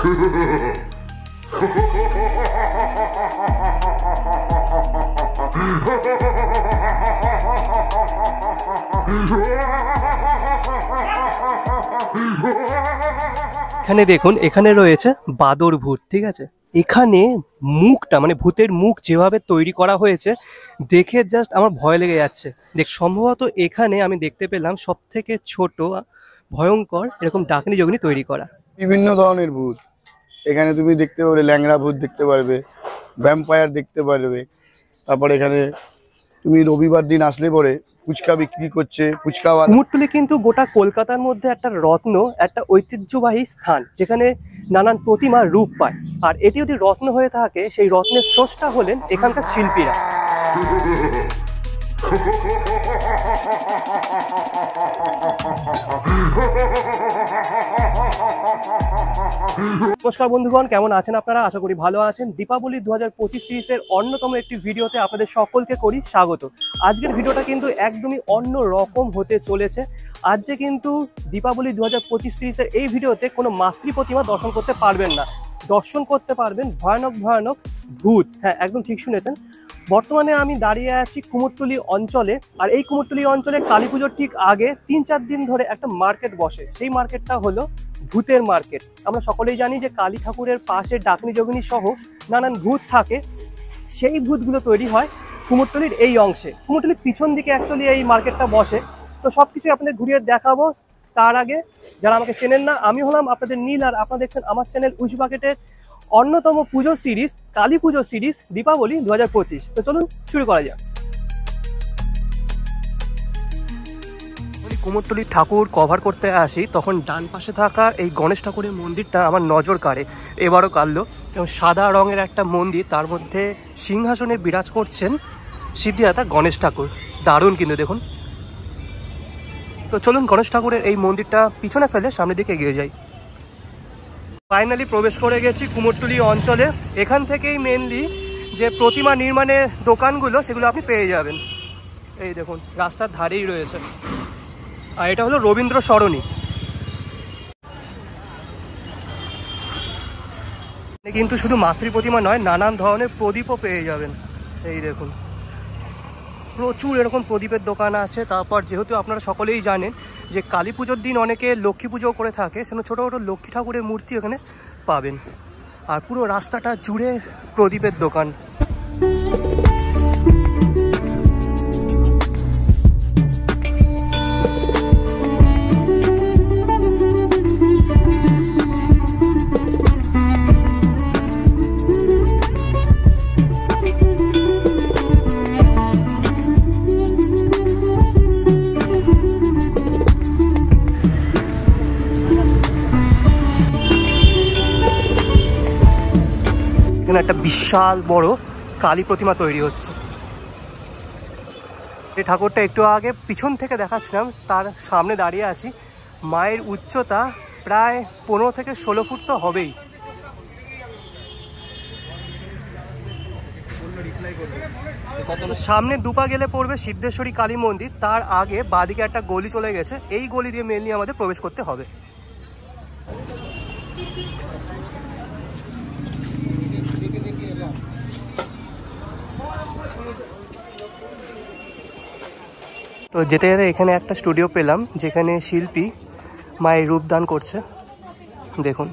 এখানে দেখুন, এখানে রয়েছে বাদর ভূত। ঠিক আছে, এখানে মুখটা মানে ভূতের মুখ যেভাবে তৈরি করা হয়েছে দেখে জাস্ট আমার ভয় লেগে যাচ্ছে। সম্ভবত এখানে আমি দেখতে পেলাম সব থেকে ছোট ভয়ঙ্কর এরকম ডাকনি জগনি তৈরি করা। বিভিন্ন ধরনের ভূত এখানে তুমি দেখতে পারবে, ল্যাংড়া ভূত দেখতে পারবে, ভ্যাম্পায়ার দেখতে পারবে। তারপর এখানে তুমি রবিবার দিন আসলে পরে ফুচকা বিক্রি করছে ফুচকাওয়ালা। কুমোরটুলি কিন্তু গোটা কলকাতার মধ্যে একটা রত্ন, একটা ঐতিহ্যবাহী স্থান যেখানে নানান প্রতিমা রূপ পায়। আর এটি যদি রত্ন হয়ে থাকে, সেই রত্নের স্রষ্টা হলেন এখানকার শিল্পীরা। নমস্কার বন্ধুগণ, কেমন আছেন আপনারা? আশা করি ভালো আছেন। দীপাবলি 2025 সিরিজের অন্যতম একটি ভিডিওতে আপনাদের সকলকে করি স্বাগত। আজকের ভিডিওটা কিন্তু একদমই অন্য রকম হতে চলেছে। আজ যে কিন্তু দীপাবলি 2025 সিরিজের এই ভিডিওতে কোনো মাতৃ প্রতিমা দর্শন করতে পারবেন না, দর্শন করতে পারবেন ভয়ানক ভয়ানক ভূত। হ্যাঁ, একদম ঠিক শুনেছেন। বর্তমানে আমি দাঁড়িয়ে আছি কুমোরটুলি অঞ্চলে। আর এই কুমোরটুলি অঞ্চলে কালী পুজোর ঠিক আগে 3-4 দিন ধরে একটা মার্কেট বসে। সেই মার্কেটটা হলো ভূতের মার্কেট। আমরা সকলেই জানি যে কালী ঠাকুরের পাশে ডাকনি যোগিনী সহ নানান ভূত থাকে। সেই ভূতগুলো তৈরি হয় কুমোরটুলির এই অংশে। কুমোরটুলির পিছন দিকে অ্যাকচুয়ালি এই মার্কেটটা বসে। তো সব কিছুই আপনাদের ঘুরিয়ে দেখাবো। তার আগে যারা আমাকে চেনেন না, আমি হলাম আপনাদের নীল, আর আপনারা দেখছেন আমার চ্যানেল উইশ বাকেটের অন্যতম পুজো সিরিজ, কালী পুজো সিরিজ দীপাবলি 2025। তো চলুন শুরু করা যাক। কুমোরটুলির ঠাকুর কভার করতে আসি, তখন ডান পাশে থাকা এই গণেশ ঠাকুরের মন্দিরটা আমার নজর কাড়ে। এবারও কাড়লো। এবং সাদা রঙের একটা মন্দির, তার মধ্যে সিংহাসনে বিরাজ করছেন সিদ্ধিদাতা গণেশ ঠাকুর। দারুণ কিন্তু দেখুন। তো চলুন গণেশ ঠাকুরের এই মন্দিরটা পিছনে ফেলে সামনের দিকে এগিয়ে যাই। ফাইনালি প্রবেশ করে গেছি কুমোরটুলি অঞ্চলে। এখান থেকেই মেনলি যে প্রতিমা নির্মাণের দোকানগুলো সেগুলো আপনি পেয়ে যাবেন। এই দেখুন, রাস্তার ধারেই রয়েছে। আর এটা হলো রবীন্দ্র সরণি। কিন্তু শুধু মাতৃ প্রতিমা নয়, নানান ধরনের প্রদীপও পেয়ে যাবেন। এই দেখুন, প্রচুর এরকম প্রদীপের দোকান আছে। তারপর যেহেতু আপনারা সকলেই জানেন যে কালী পুজোর দিন অনেকে লক্ষ্মী পুজো করে থাকে, সেজন্য ছোটো ছোটো লক্ষ্মী ঠাকুরের মূর্তি এখানে পাবেন। আর পুরো রাস্তাটা জুড়ে প্রদীপের দোকান। একটা বিশাল বড় কালী প্রতিমা তৈরি হচ্ছে। এই ঠাকুরটা একটু আগে পিছন থেকে দেখাচ্ছিলাম, তার সামনে দাঁড়িয়ে আছি। মায়ের উচ্চতা প্রায় 15 থেকে 16 ফুট তো হবেই। সামনে দুপা গেলে পড়বে সিদ্ধেশ্বরী কালী মন্দির। তার আগে বাঁদিকে একটা গলি চলে গেছে, এই গলি দিয়ে মেনলি আমাদের প্রবেশ করতে হবে। তো যেতে যেতে এখানে একটা স্টুডিও পেলাম, যেখানে শিল্পী মায়ের রূপদান করছে। দেখুন,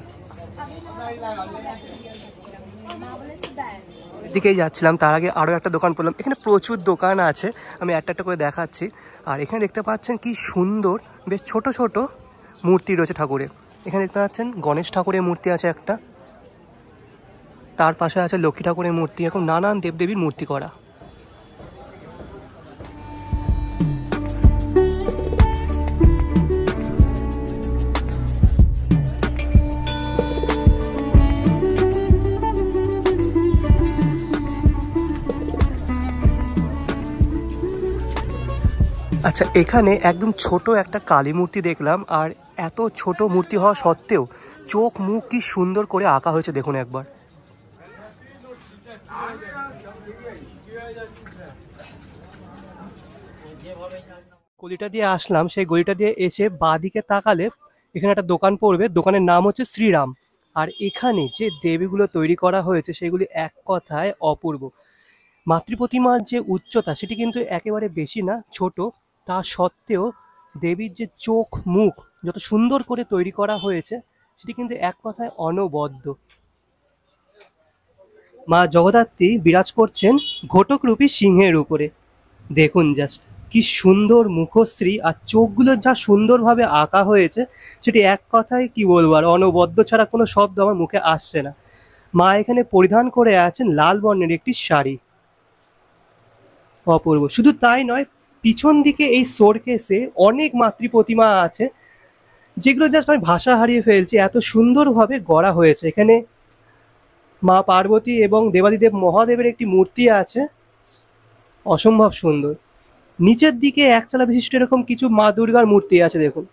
এদিকেই যাচ্ছিলাম, তার আগে আরও একটা দোকান পেলাম। এখানে প্রচুর দোকান আছে, আমি একটা একটা করে দেখাচ্ছি। আর এখানে দেখতে পাচ্ছেন কি সুন্দর বেশ ছোট ছোট মূর্তি রয়েছে ঠাকুরের। এখানে দেখতে পাচ্ছেন গণেশ ঠাকুরের মূর্তি আছে একটা, তার পাশে আছে লক্ষ্মী ঠাকুরের মূর্তি। এখন নানান দেবদেবীর মূর্তি করা। আচ্ছা, এখানে একদম ছোট একটা কালী মূর্তি দেখলাম। আর এত ছোট মূর্তি হওয়া সত্ত্বেও চোখ মুখ কি সুন্দর করে আঁকা হয়েছে দেখুন একবার। গলিটা দিয়ে আসলাম, সেই গলিটা দিয়ে এসে বাঁদিকে তাকালে এখানে একটা দোকান পড়বে। দোকানের নাম হচ্ছে শ্রীরাম। আর এখানে যে দেবীগুলো তৈরি করা হয়েছে সেগুলি এক কথায় অপূর্ব। মাতৃপ্রতিমার যে উচ্চতা সেটি কিন্তু একেবারে বেশি না, ছোট। তা সত্ত্বেও দেবীর যে চোখ মুখ যত সুন্দর করে তৈরি করা হয়েছে সেটি কিন্তু এক কথায় অনবদ্য। মা জগদ্ধাত্রী বিরাজ করছেন ঘটকরূপী সিংহের উপরে। দেখুন জাস্ট কি সুন্দর মুখশ্রী, আর চোখগুলো যা সুন্দরভাবে আঁকা হয়েছে সেটি এক কথায় কি বলবো, আর অনবদ্য ছাড়া কোনো শব্দ আমার মুখে আসছে না। মা এখানে পরিধান করে আছেন লাল বর্ণের একটি শাড়ি, অপূর্ব। শুধু তাই নয়, পিছন দিকে এই শোরকেসে অনেক মাতৃ প্রতিমা আছে যেগুলো জাস্ট আমি ভাষা হারিয়ে ফেলছি, এত সুন্দরভাবে গড়া হয়েছে। এখানে মা পার্বতী এবং দেবাদিদেব মহাদেবের একটি মূর্তি আছে, অসম্ভব সুন্দর। নিচের দিকে একচালা বিশিষ্ট এরকম কিছু মা দুর্গার মূর্তি আছে। দেখুন,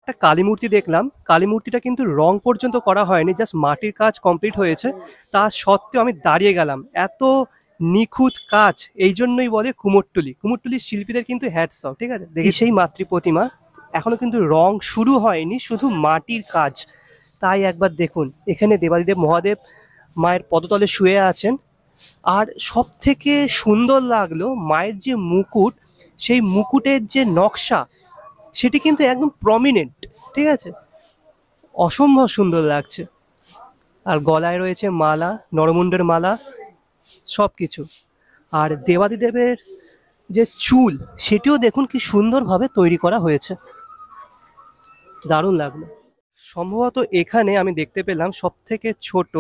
একটা কালী মূর্তি দেখলাম। কালী মূর্তিটা কিন্তু রং পর্যন্ত করা হয়নি, জাস্ট মাটির কাজ কমপ্লিট হয়েছে। তা সত্ত্বেও আমি দাঁড়িয়ে গেলাম, এত নিখুঁত কাজ। এই জন্যই বলে কুমোরটুলি। কুমোরটুলির শিল্পীদের কিন্তু হ্যাটস অফ, ঠিক আছে। দেখি সেই মাতৃ প্রতিমা, এখনো কিন্তু রং শুরু হয়নি, শুধু মাটির কাজ। তাই একবার দেখুন, এখানে দেবাদিদেব মহাদেব মায়ের পদতলে শুয়ে আছেন। আর সব থেকে সুন্দর লাগলো মায়ের যে মুকুট, সেই মুকুটের যে নকশা সেটি কিন্তু একদম প্রমিনেন্ট, ঠিক আছে, অসম্ভব সুন্দর লাগছে। আর গলায় রয়েছে মালা, নরমুণ্ডের মালা, সব কিছু। আর দেবাদিদেবের যে চুল সেটিও দেখুন কি সুন্দরভাবে তৈরি করা হয়েছে, দারুণ লাগলো। সম্ভবত এখানে আমি দেখতে পেলাম সব থেকে ছোট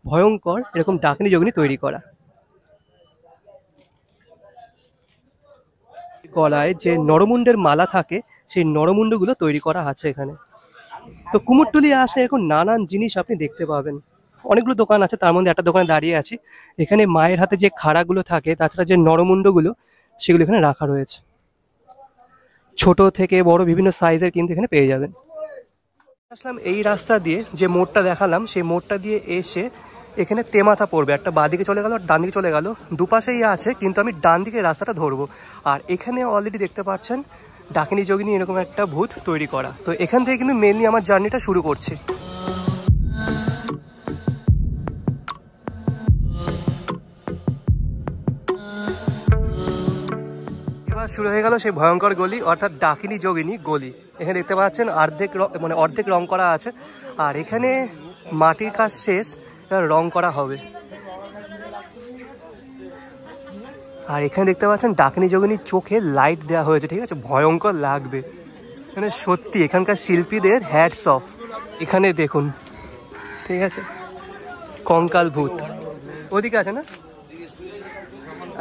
ভয়ঙ্কর এরকম ডাকিনী যোগিনী তৈরি করা। গলায় যে নরমুণ্ডের মালা থাকে সেই নরমুণ্ডগুলো তৈরি করা আছে এখানে। তো কুমোরটুলি আসলে এখন নানান জিনিস আপনি দেখতে পাবেন। অনেকগুলো দোকান আছে, তার মধ্যে একটা দোকানে দাঁড়িয়ে আছি। এখানে মায়ের হাতে যে খাড়াগুলো থাকে, তাছাড়া যে নরমুণ্ডগুলো সেগুলো এখানে রাখা রয়েছে। ছোট থেকে বড় বিভিন্ন সাইজের কিন্তু এখানে পেয়ে যাবেন। আসলাম এই রাস্তা দিয়ে, যে মোড়টা দেখালাম সেই মোড়টা দিয়ে এসে এখানে তেমাথা পড়বে। একটা বাঁদিকে চলে গেল আর ডান দিকে চলে গেল, দুপাশেই আছে, কিন্তু আমি ডান দিকে রাস্তাটা ধরবো। আর এখানে অলরেডি দেখতে পাচ্ছেন ডাকিনী যোগিনী এরকম একটা ভূত তৈরি করা। তো এখান থেকে কিন্তু মেনলি আমার জার্নিটা শুরু করছি। এবার শুরু হয়ে গেল সেই ভয়ঙ্কর গলি, অর্থাৎ ডাকিনী যোগিনী গলি। এখানে দেখতে পাচ্ছেন অর্ধেক রং করা আছে। আর এখানে মাটির কাজ শেষ, এবার রং করা হবে। আর এখানে দেখতে পাচ্ছেন ডাকিনী যোগিনীর চোখে লাইট দেওয়া হয়েছে, ঠিক আছে, ভয়ঙ্কর লাগবে। মানে সত্যি এখানকার শিল্পীদের হ্যাটস অফ। এখানে দেখুন, ঠিক আছে, কঙ্কাল ভূত ওদিকে আছে না?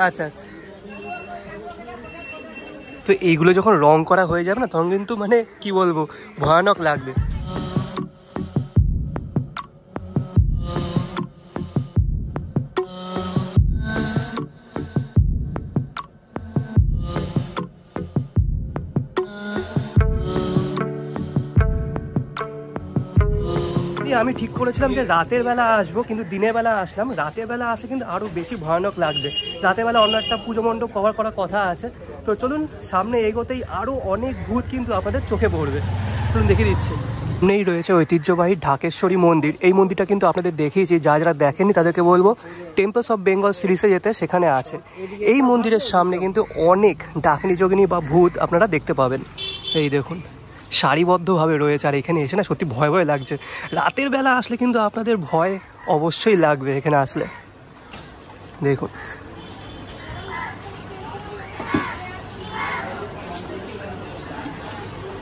আচ্ছা আচ্ছা। তো এইগুলো যখন রং করা হয়ে যাবে না, তখন কিন্তু মানে কি বলবো, ভয়ানক লাগবে। আমি ঠিক করেছিলাম যে রাতের বেলা আসবো, কিন্তু দিনের বেলা আসলাম। রাতের বেলা আসলে কিন্তু আরো বেশি ভয়ানক লাগবে। রাতের বেলা অন্য একটা পুজো মণ্ডপ কভার করার কথা আছে। তো চলুন সামনে এগোতেই আরো অনেক ভূত কিন্তু আপনাদের চোখে পড়বে। চলুন দেখিয়ে দিচ্ছি। সামনেই রয়েছে ঐতিহ্যবাহী ঢাকেশ্বরী মন্দির। এই মন্দিরটা কিন্তু আপনাদের দেখিয়েছি, যারা দেখেননি তাদেরকে বলবো টেম্পলস অফ বেঙ্গল সিরিজে যেতে, সেখানে আছে। এই মন্দিরের সামনে কিন্তু অনেক ডাকিনী যোগিনী বা ভূত আপনারা দেখতে পাবেন। এই দেখুন সারিবদ্ধভাবে রয়েছে। আর এখানে এসে না সত্যি ভয় ভয় লাগছে। রাতের বেলা আসলে কিন্তু আপনাদের ভয় অবশ্যই লাগবে এখানে আসলে। দেখুন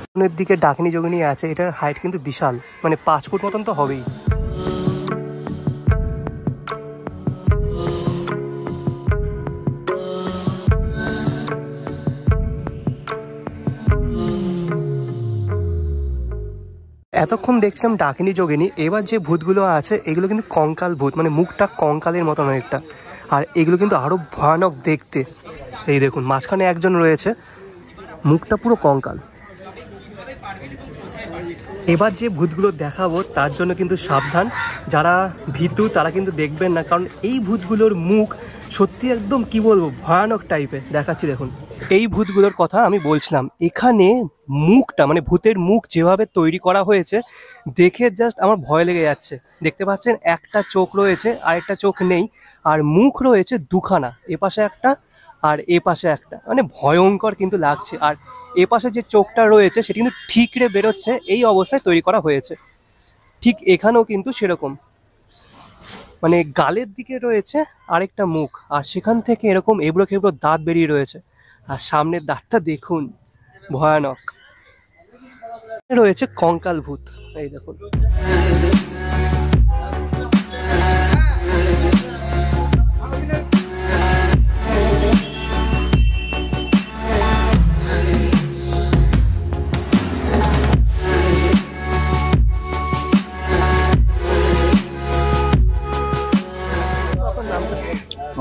সামনের দিকে ডাকিনী যোগিনী আছে, এটার হাইট কিন্তু বিশাল, মানে 5 ফুট মতন তো হবেই। এতক্ষণ দেখছিলাম ডাকিনী যোগিনী, এবার যে ভূতগুলো আছে এগুলো কিন্তু কঙ্কাল ভূত, মানে মুখটা কঙ্কালের মতন অনেকটা। আর এগুলো কিন্তু আরো ভয়ানক দেখতে। এই দেখুন মাঝখানে একজন রয়েছে, মুখটা পুরো কঙ্কাল। এবার যে ভূতগুলো দেখাবো তার জন্য কিন্তু সাবধান, যারা ভীতু তারা কিন্তু দেখবেন না, কারণ এই ভূতগুলোর মুখ সত্যি একদম কি বলবো ভয়ানক টাইপের। দেখাচ্ছি দেখুন। এই ভূতগুলোর কথা আমি বলছিলাম। এখানে মুখটা মানে ভূতের মুখ যেভাবে তৈরি করা হয়েছে দেখে জাস্ট আমার ভয় লেগে যাচ্ছে। দেখতে পাচ্ছেন একটা চোখ রয়েছে, আরেকটা চোখ নেই, আর মুখ রয়েছে দুখানা, এপাশে একটা আর এপাশে একটা, মানে ভয়ঙ্কর কিন্তু লাগছে। আর এপাশে যে চোখটা রয়েছে সেটি কিন্তু ঠিকরে বেরোচ্ছে, এই অবস্থায় তৈরি করা হয়েছে। ঠিক এখানেও কিন্তু সেরকম, মানে গালের দিকে রয়েছে আরেকটা মুখ, আর সেখান থেকে এরকম এবড়ো খেবড়ো দাঁত বেরিয়ে রয়েছে। আর সামনের দাঁতটা দেখুন, ভয়ানক। রয়েছে কঙ্কাল ভূত, এই দেখুন।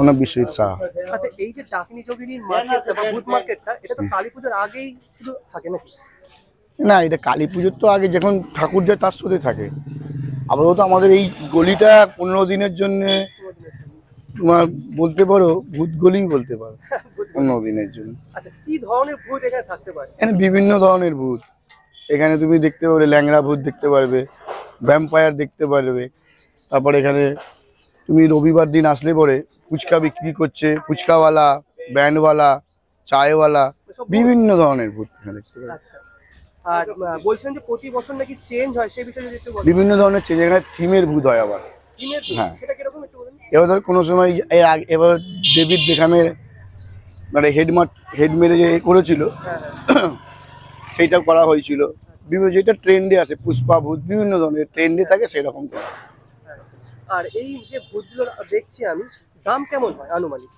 ওনার বিশ্বজিৎ সাহা। আচ্ছা, এই যে ডাকিনী যোগিনীর মার্কেটটা বা ভূত মার্কেটটা, এটা তো কালী পুজোর আগেই শুধু থাকে নাকি? না, এটা কালী পুজোর তো আগে যখন ঠাকুর যায় তার সাথে থাকে। আপাতত আমাদের এই গলিটা 15 দিনের জন্যে তোমার বলতে পারো ভূত গলি বলতে পারো, 15 দিনের জন্য। আচ্ছা, কি ধরনের ভূত এখানে থাকতে পারে? এখানে বিভিন্ন ধরনের ভূত, এখানে তুমি দেখতে পারবে ল্যাংড়া ভূত দেখতে পারবে, ভ্যাম্পায়ার দেখতে পারবে। তারপর এখানে তুমি রবিবার দিন আসলে পরে ফুচকা বিক্রি করছে, ফুচকাওয়ালা, ব্যান্ডওয়ালা, চায়ওয়ালা, বিভিন্ন ধরনের ভূত এখানে দেখতে পারবে। আচ্ছা, আর বলছিলেন যে প্রতি বছর নাকি চেঞ্জ হয়, সেই বিষয়ে যদি একটু বলেন। বিভিন্ন ধরনের চেঞ্জ, এখানে থিমের ভূত হয় আবার। দিনের ভূত, হ্যাঁ। সেটা কিরকম একটু বলেন। এবার ধর কোনো সময় এবার ডেভিড বেকহামের মানে হেড মেরে যে করেছিল হ্যাঁ হ্যাঁ। সেইটা করা হয়েছিল। বিভিন্ন যেটা ট্রেন্ডে আছে, পুষ্পা ভূত বিভিন্ন ধরনের ট্রেন্ডে থাকে সেরকম করা। আচ্ছা, আর এই যে ভূতগুলো দেখছি আমি, দাম কেমন হয় আনুমানিক?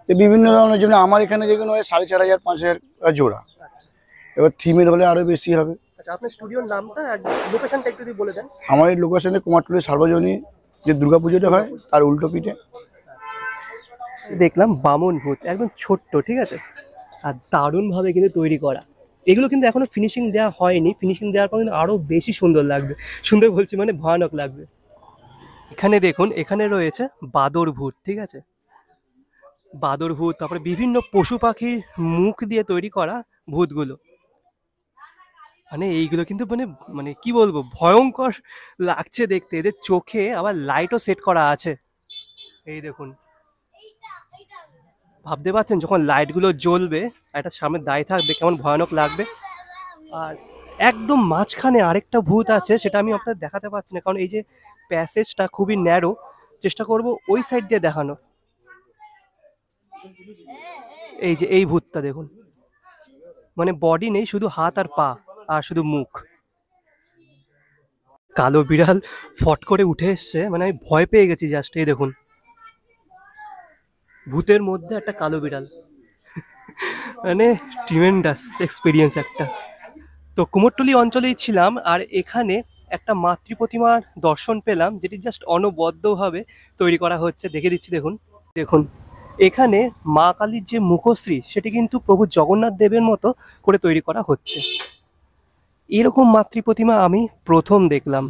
তো বিভিন্ন ধরনের জন্য আমার এখানে যেগুলো হয় 4,500 5,000 জোড়া। আচ্ছা এবার থিমের হলে আরো বেশি হবে। আচ্ছা, আপনার স্টুডিওর নামটা আর লোকেশনটা একটু যদি বলে দেন। আমার এই লোকেশনে কুমারটুলি সার্বজনীন যে দুর্গাপুজোটা হয় তার উল্টো পিঠে। দেখলাম বামন ভূত, একদম ছোট্ট, ঠিক আছে, আর দারুণভাবে কিন্তু তৈরি করা। এগুলো কিন্তু এখনো ফিনিশিং দেওয়া হয়নি, ফিনিশিং দেওয়ার পর কিন্তু আরো বেশি সুন্দর লাগবে। সুন্দর বলছি মানে ভয়ানক লাগবে। এখানে দেখুন, এখানে রয়েছে বাদর ভূত, ঠিক আছে, বাদর ভূত, তারপরে বিভিন্ন পশু পাখির মুখ দিয়ে তৈরি করা ভূতগুলো। মানে এইগুলো কিন্তু মানে মানে কি বলবো, ভয়ঙ্কর লাগছে দেখতে। এদের চোখে আবার লাইটও সেট করা আছে, এই দেখুন। ভাবতে পারছেন যখন লাইটগুলো জ্বলবে, একটা সামনে দাঁড়িয়ে থাকবে, কেমন ভয়ানক লাগবে। আর একদম মাঝখানে আরেকটা ভূত আছে, সেটা আমি আপনাদের দেখাতে পারছি না, কারণ এই যে প্যাসেজটা খুবই ন্যারো। চেষ্টা করব ওই সাইড দিয়ে দেখানো। এই যে এই ভূতটা দেখুন, মানে বডি নেই, শুধু হাত আর পা আর শুধু মুখ। কালো বিড়াল ফট করে উঠে এসছে, মানে আমি ভয় পেয়ে গেছি জাস্ট। এই দেখুন, ভূতের মধ্যে একটা কালো বিড়াল, মানে ট্রিমেন্ডাস এক্সপিরিয়েন্স একটা। তো কুমোরটুলি অঞ্চলেই ছিলাম, আর এখানে একটা মাতৃ প্রতিমার দর্শন পেলাম, যেটি জাস্ট অনবদ্যভাবে তৈরি করা হচ্ছে। দেখে দিচ্ছি, দেখুন দেখুন। এখানে মা কালীর যে মুখশ্রী, সেটি কিন্তু প্রভু জগন্নাথ দেবের মতো করে তৈরি করা হচ্ছে। এরকম মাতৃ প্রতিমা আমি প্রথম দেখলাম,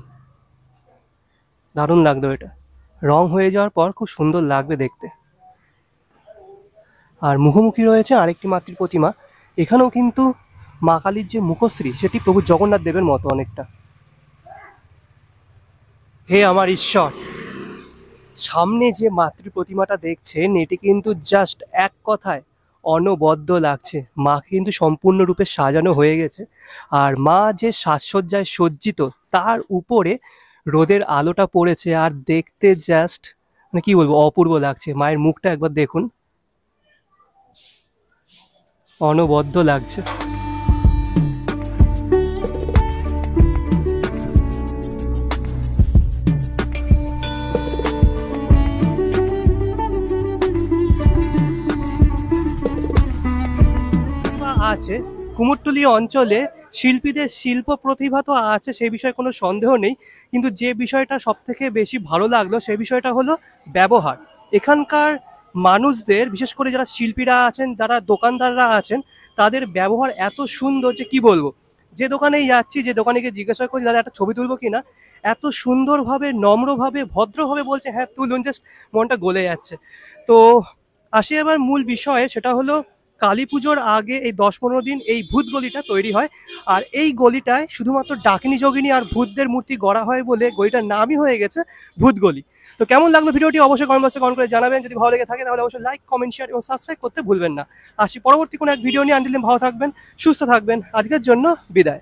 দারুণ লাগলো এটা। রং হয়ে যাওয়ার পর খুব সুন্দর লাগবে দেখতে। আর মুখোমুখি রয়েছে আরেকটি মাতৃ প্রতিমা, এখানেও কিন্তু মা কালীর যে মুখশ্রী, সেটি প্রভু জগন্নাথ দেবের মতো অনেকটা। হে আমার ঈশ্বর, সামনে যে মাতৃ প্রতিমাটা দেখছেন, এটি কিন্তু জাস্ট এক কথায় অনবদ্য লাগছে। মাকে কিন্তু সম্পূর্ণরূপে সাজানো হয়ে গেছে, আর মা যে সাজসজ্জায় সজ্জিত, তার উপরে রোদের আলোটা পড়েছে, আর দেখতে জাস্ট মানে কি বলবো, অপূর্ব লাগছে। মায়ের মুখটা একবার দেখুন, অনবদ্য লাগছে। আছে কুমোরটুলি অঞ্চলে শিল্পীদের শিল্প প্রতিভা তো আছে, সেই বিষয়ে কোনো সন্দেহ নেই, কিন্তু যে বিষয়টা সব থেকে বেশি ভালো লাগলো সেই বিষয়টা হলো ব্যবহার। এখানকার মানুষদের, বিশেষ করে যারা শিল্পীরা আছেন, যারা দোকানদাররা আছেন, তাদের ব্যবহার এত সুন্দর যে কি বলবো। যে দোকানেই যাচ্ছি, যে দোকানে গিয়ে জিজ্ঞাসা করছি দাদা একটা ছবি তুলবো কিনা, এত সুন্দরভাবে, নম্রভাবে, ভদ্রভাবে বলছে হ্যাঁ তুলুন, জাস্ট মনটা গলে যাচ্ছে। তো আসি এবার মূল বিষয়ে, সেটা হলো কালী পুজোর আগে এই 10-15 দিন এই ভূত গলিটা তৈরি হয়। আর এই গলিটায় শুধুমাত্র ডাকিনী যোগিনী আর ভূতদের মূর্তি গড়া হয় বলে গলিটার নামই হয়ে গেছে ভূত গলি। তো কেমন লাগলো ভিডিওটি অবশ্যই কমেন্ট বক্সে কমেন্ট করে জানাবেন। যদি ভালো লেগে থাকে তাহলে অবশ্যই লাইক, কমেন্ট, শেয়ার এবং সাবস্ক্রাইব করতে ভুলবেন না। আসি পরবর্তী কোনো এক ভিডিও নিয়ে, আনটিল দেন ভালো থাকবেন, সুস্থ থাকবেন। আজকের জন্য বিদায়।